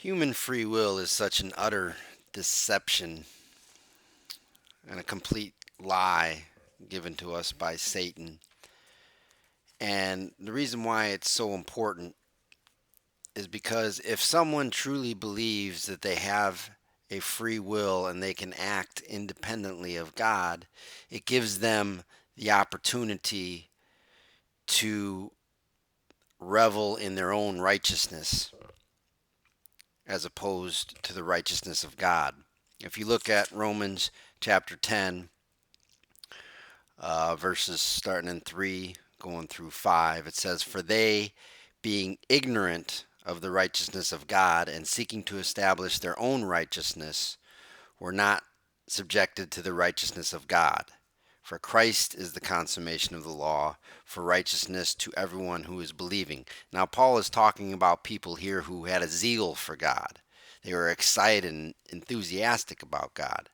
Human free will is such an utter deception and a complete lie given to us by Satan. And the reason why it's so important is because if someone truly believes that they have a free will and they can act independently of God, it gives them the opportunity to revel in their own righteousness as opposed to the righteousness of God. If you look at Romans chapter 10, verses starting in 3, going through 5, it says, "For they, being ignorant of the righteousness of God and seeking to establish their own righteousness, were not subjected to the righteousness of God. For Christ is the consummation of the law for righteousness to everyone who is believing." Now, Paul is talking about people here who had a zeal for God. They were excited and enthusiastic about God,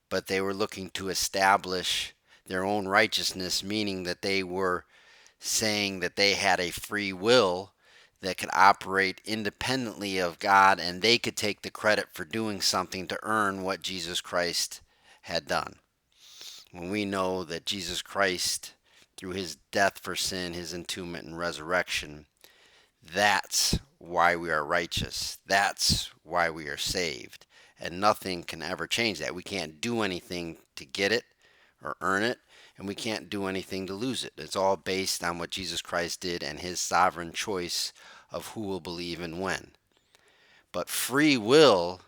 but they were looking to establish their own righteousness, meaning that they were saying that they had a free will that could operate independently of God and they could take the credit for doing something to earn what Jesus Christ had done. When we know that Jesus Christ, through his death for sin, his entombment and resurrection, that's why we are righteous. That's why we are saved. And nothing can ever change that. We can't do anything to get it or earn it, and we can't do anything to lose it. It's all based on what Jesus Christ did and his sovereign choice of who will believe and when. But free will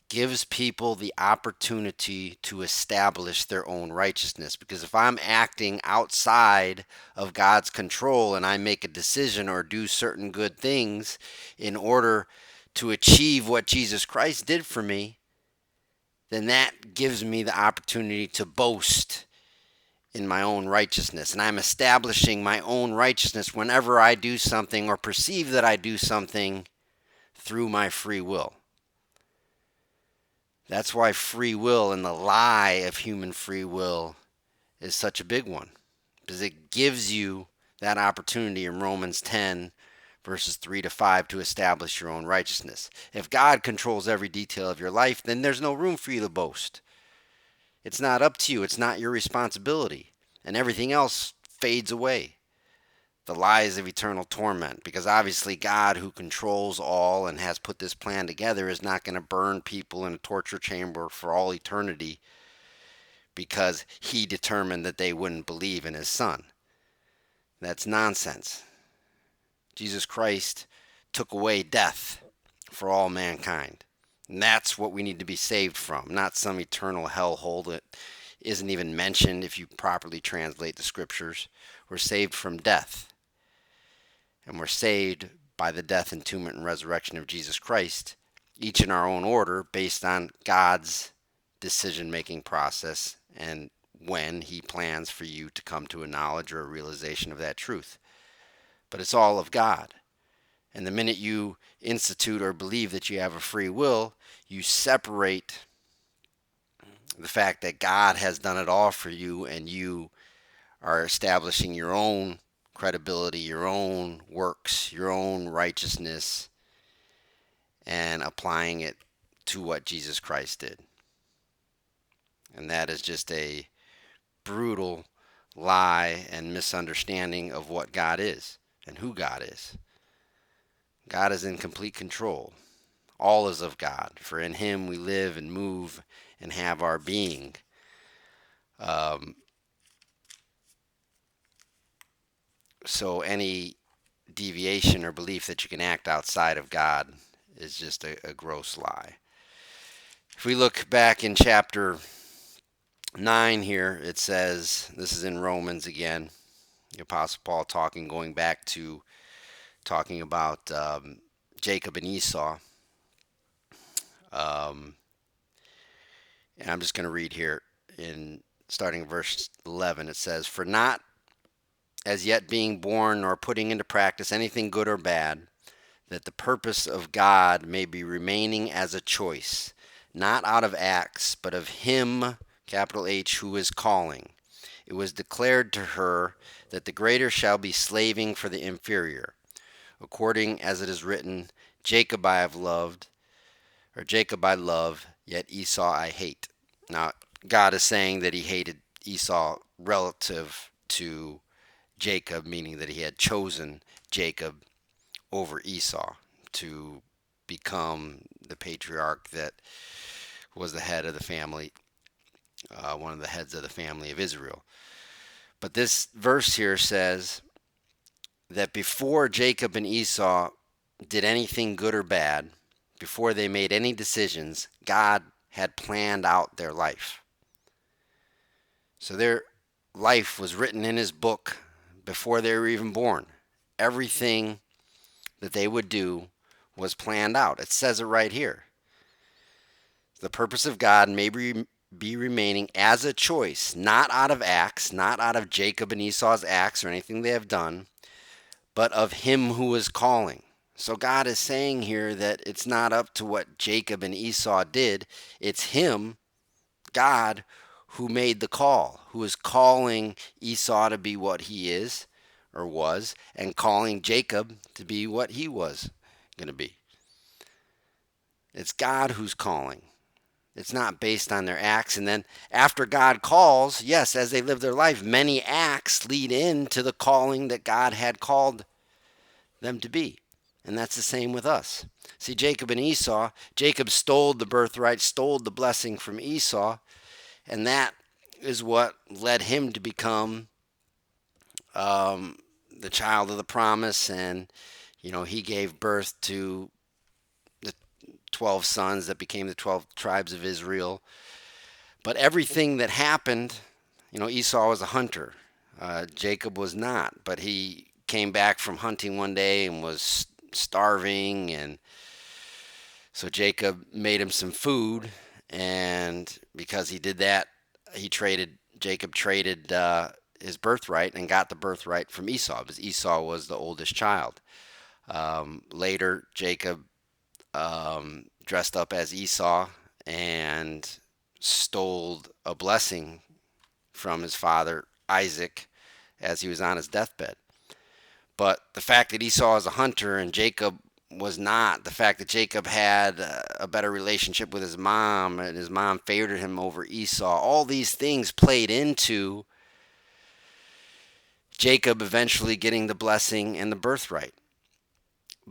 gives people the opportunity to establish their own righteousness. Because if I'm acting outside of God's control and I make a decision or do certain good things in order to achieve what Jesus Christ did for me, then that gives me the opportunity to boast in my own righteousness. And I'm establishing my own righteousness whenever I do something or perceive that I do something through my free will. That's why free will and the lie of human free will is such a big one, because it gives you that opportunity in Romans 10, verses 3 to 5, to establish your own righteousness. If God controls every detail of your life, then there's no room for you to boast. It's not up to you, it's not your responsibility, and everything else fades away. The lies of eternal torment, because obviously God, who controls all and has put this plan together, is not going to burn people in a torture chamber for all eternity because he determined that they wouldn't believe in his son. That's nonsense. Jesus Christ took away death for all mankind, and that's what we need to be saved from, not some eternal hellhole that isn't even mentioned if you properly translate the scriptures. We're saved from death. And we're saved by the death, entombment, and resurrection of Jesus Christ, each in our own order, based on God's decision-making process and when he plans for you to come to a knowledge or a realization of that truth. But it's all of God. And the minute you institute or believe that you have a free will, you separate the fact that God has done it all for you and you are establishing your own credibility, your own works, your own righteousness, and applying it to what Jesus Christ did. And that is just a brutal lie and misunderstanding of what God is and who God is. God is in complete control. All is of God, for in him we live and move and have our being. So any deviation or belief that you can act outside of God is just a gross lie. If we look back in chapter 9 here, it says, this is in Romans again, the Apostle Paul going back to talking about Jacob and Esau. And I'm just going to read here in starting verse 11. It says, "For not as yet being born nor putting into practice anything good or bad, that the purpose of God may be remaining as a choice, not out of acts, but of him, capital H, who is calling. It was declared to her that the greater shall be slaving for the inferior, according as it is written, Jacob I have loved, or Jacob I love, yet Esau I hate. Now, God is saying that he hated Esau relative to Jacob, meaning that he had chosen Jacob over Esau to become the patriarch that was the head of the family, one of the heads of the family of Israel. But this verse here says that before Jacob and Esau did anything good or bad, before they made any decisions, God had planned out their life. So their life was written in his book before they were even born. Everything that they would do was planned out. It says it right here. The purpose of God may be remaining as a choice, not out of acts, not out of Jacob and Esau's acts or anything they have done, but of him who is calling. So God is saying here that it's not up to what Jacob and Esau did. It's him, God, who made the call, who is calling Esau to be what he is or was, and calling Jacob to be what he was going to be. It's God who's calling. It's not based on their acts. And then after God calls, yes, as they live their life, many acts lead into the calling that God had called them to be. And that's the same with us. See, Jacob and Esau, Jacob stole the birthright, stole the blessing from Esau, and that is what led him to become the child of the promise. And, he gave birth to the 12 sons that became the 12 tribes of Israel. But everything that happened, Esau was a hunter. Jacob was not, but he came back from hunting one day and was starving, and so Jacob made him some food, and because he did that, Jacob traded his birthright and got the birthright from Esau, because Esau was the oldest child. Later, Jacob dressed up as Esau and stole a blessing from his father Isaac as he was on his deathbed. But the fact that Esau is a hunter and Jacob was not, the fact that Jacob had a better relationship with his mom and his mom favored him over Esau, all these things played into Jacob eventually getting the blessing and the birthright.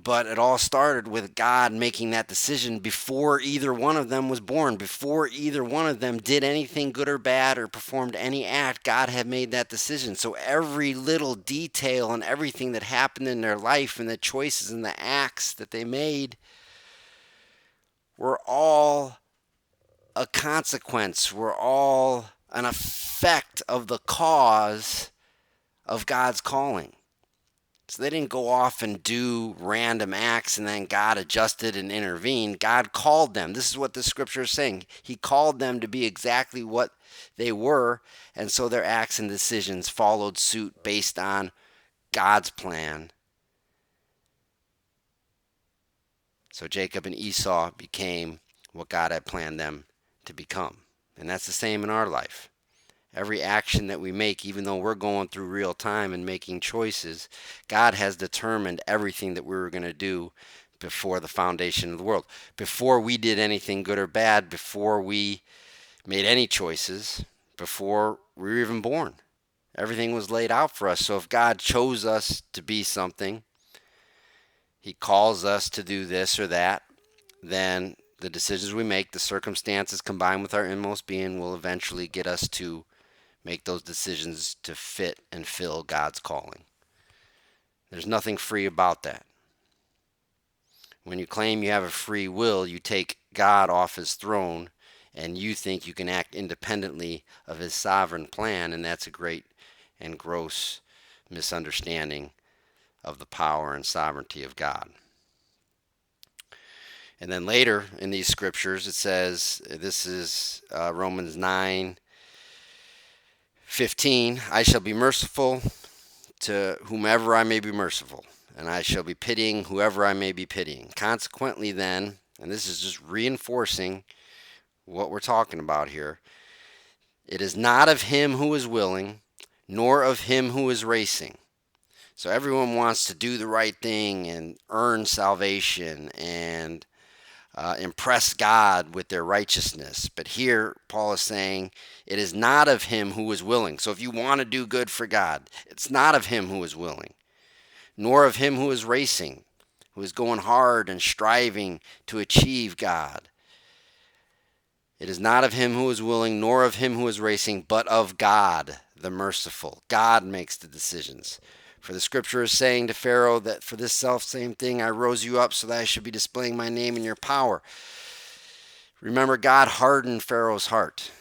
But it all started with God making that decision before either one of them was born, before either one of them did anything good or bad or performed any act. God had made that decision. So every little detail and everything that happened in their life and the choices and the acts that they made were all a consequence, were all an effect of the cause of God's calling. So they didn't go off and do random acts and then God adjusted and intervened. God called them. This is what the scripture is saying. He called them to be exactly what they were, and so their acts and decisions followed suit based on God's plan. So Jacob and Esau became what God had planned them to become. And that's the same in our life. Every action that we make, even though we're going through real time and making choices, God has determined everything that we were going to do before the foundation of the world. Before we did anything good or bad, before we made any choices, before we were even born. Everything was laid out for us. So if God chose us to be something, He calls us to do this or that, then the decisions we make, the circumstances combined with our inmost being will eventually get us to make those decisions to fit and fill God's calling. There's nothing free about that. When you claim you have a free will, you take God off His throne and you think you can act independently of His sovereign plan, and that's a great and gross misunderstanding of the power and sovereignty of God. And then later in these scriptures it says, this is Romans 9:15, I shall be merciful to whomever I may be merciful, and I shall be pitying whoever I may be pitying. Consequently then, and this is just reinforcing what we're talking about here, it is not of him who is willing, nor of him who is racing. So everyone wants to do the right thing and earn salvation and impress God with their righteousness. But here, Paul is saying it is not of him who is willing. So if you want to do good for God, it's not of him who is willing, nor of him who is racing, who is going hard and striving to achieve God. It is not of him who is willing, nor of him who is racing, but of God, the merciful. God makes the decisions. For the scripture is saying to Pharaoh that for this self same thing I rose you up so that I should be displaying my name in your power. Remember, God hardened Pharaoh's heart.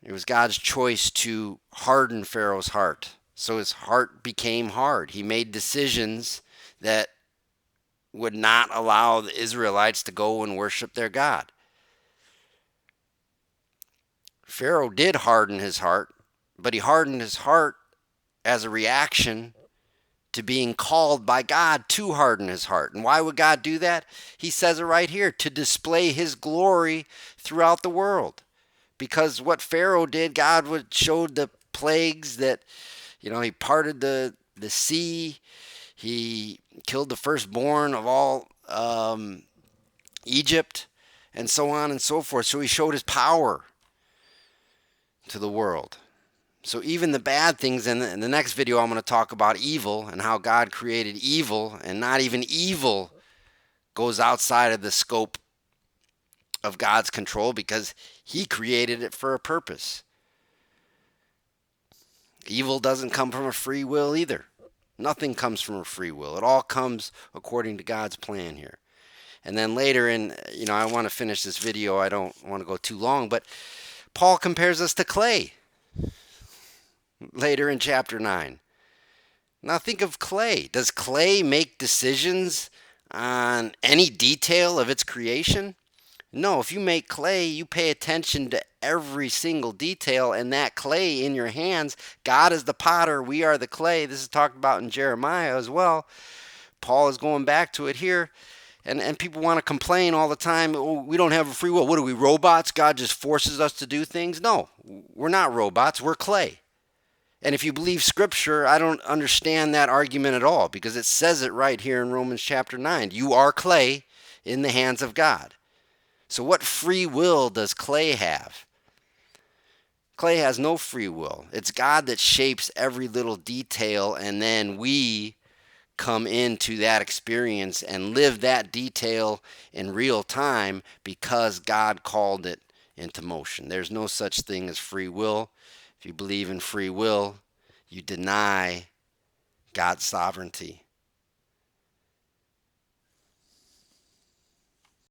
It was God's choice to harden Pharaoh's heart. So his heart became hard. He made decisions that would not allow the Israelites to go and worship their God. Pharaoh did harden his heart, but he hardened his heart as a reaction to being called by God to harden his heart. And why would God do that? He says it right here, to display his glory throughout the world. Because what Pharaoh did, God showed the plagues that, he parted the sea. He killed the firstborn of all Egypt, and so on and so forth. So he showed his power to the world. So even the bad things, in the next video I'm going to talk about evil and how God created evil, and not even evil goes outside of the scope of God's control because he created it for a purpose. Evil doesn't come from a free will either. Nothing comes from a free will. It all comes according to God's plan here. And then later I want to finish this video. I don't want to go too long, but Paul compares us to clay later in chapter 9. Now think of clay. Does clay make decisions on any detail of its creation? No, if you make clay, you pay attention to every single detail, and that clay in your hands, God is the potter, we are the clay. This is talked about in Jeremiah as well. Paul is going back to it here. And people want to complain all the time, oh, we don't have a free will. What are we, robots? God just forces us to do things? No, we're not robots, we're clay. And if you believe Scripture, I don't understand that argument at all, because it says it right here in Romans chapter 9. You are clay in the hands of God. So what free will does clay have? Clay has no free will. It's God that shapes every little detail, and then we come into that experience and live that detail in real time because God called it into motion. There's no such thing as free will. If you believe in free will, you deny God's sovereignty.